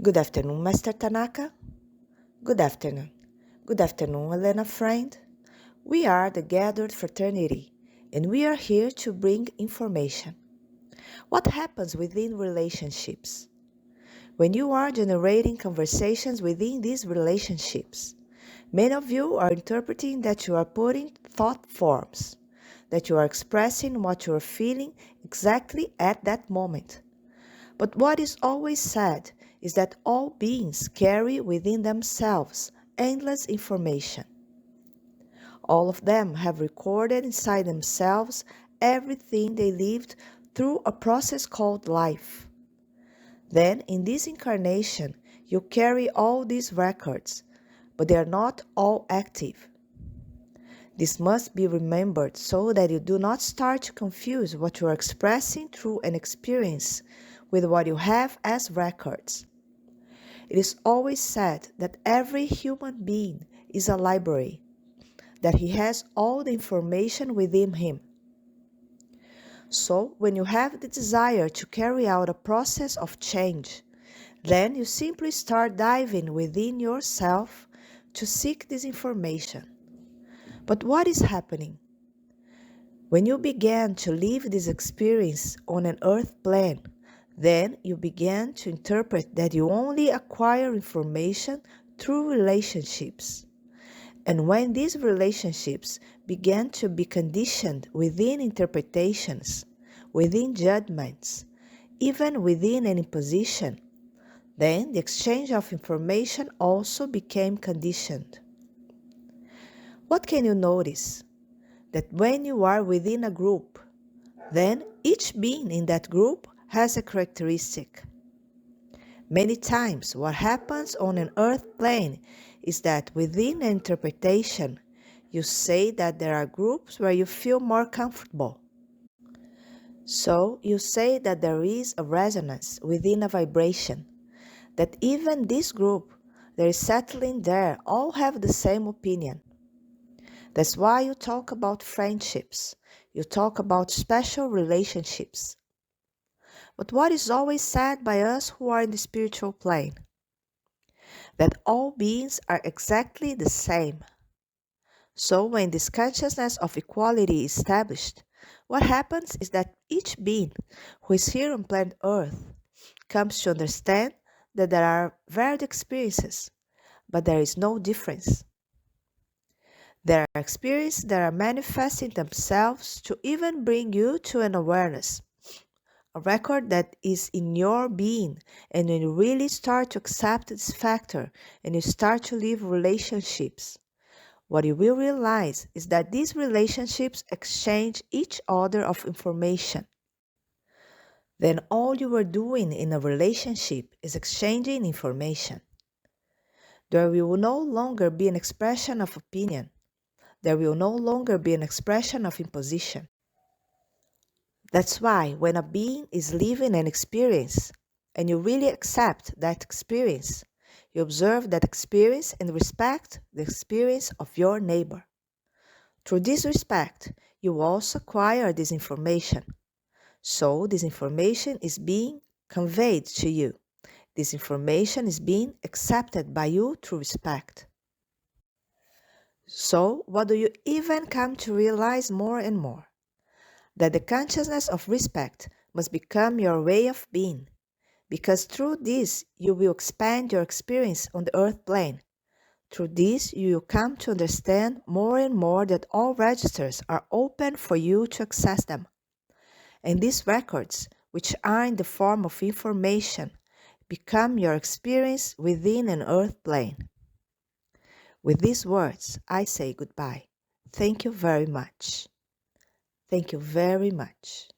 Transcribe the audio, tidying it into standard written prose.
Good afternoon, Master Tanaka. Good afternoon. Good afternoon, Elena friend. We are the gathered fraternity, and we are here to bring information. What happens within relationships? When you are generating conversations within these relationships, many of you are interpreting that you are putting thought forms, that you are expressing what you are feeling exactly at that moment. But what is always said is that all beings carry within themselves endless information. All of them have recorded inside themselves everything they lived through a process called life. Then, in this incarnation, you carry all these records, but they are not all active. This must be remembered so that you do not start to confuse what you are expressing through an experience with what you have as records. It is always said that every human being is a library, that he has all the information within him. So, when you have the desire to carry out a process of change, then you simply start diving within yourself to seek this information. But what is happening? When you began to live this experience on an earth plane, then you began to interpret that you only acquire information through relationships. And when these relationships began to be conditioned within interpretations, within judgments, even within an imposition, then the exchange of information also became conditioned. What can you notice? That when you are within a group, then each being in that group has a characteristic. Many times what happens on an earth plane is that within an interpretation, you say that there are groups where you feel more comfortable. So you say that there is a resonance within a vibration, that even this group that is settling there all have the same opinion. That's why you talk about friendships, you talk about special relationships. But what is always said by us who are in the spiritual plane? That all beings are exactly the same. So when this consciousness of equality is established, what happens is that each being who is here on planet Earth comes to understand that there are varied experiences, but there is no difference. There are experiences that are manifesting themselves to even bring you to an awareness, a record that is in your being. And when you really start to accept this factor and you start to live relationships, what you will realize is that these relationships exchange each other of information. Then all you are doing in a relationship is exchanging information. There will no longer be an expression of opinion. There will no longer be an expression of imposition. That's why when a being is living an experience and you really accept that experience, you observe that experience and respect the experience of your neighbor. Through this respect, you also acquire this information. So this information is being conveyed to you. This information is being accepted by you through respect. So, what do you even come to realize more and more? That the consciousness of respect must become your way of being, because through this you will expand your experience on the earth plane. Through this you will come to understand more and more that all registers are open for you to access them. And these records, which are in the form of information, become your experience within an earth plane. With these words, I say goodbye. Thank you very much. Thank you very much.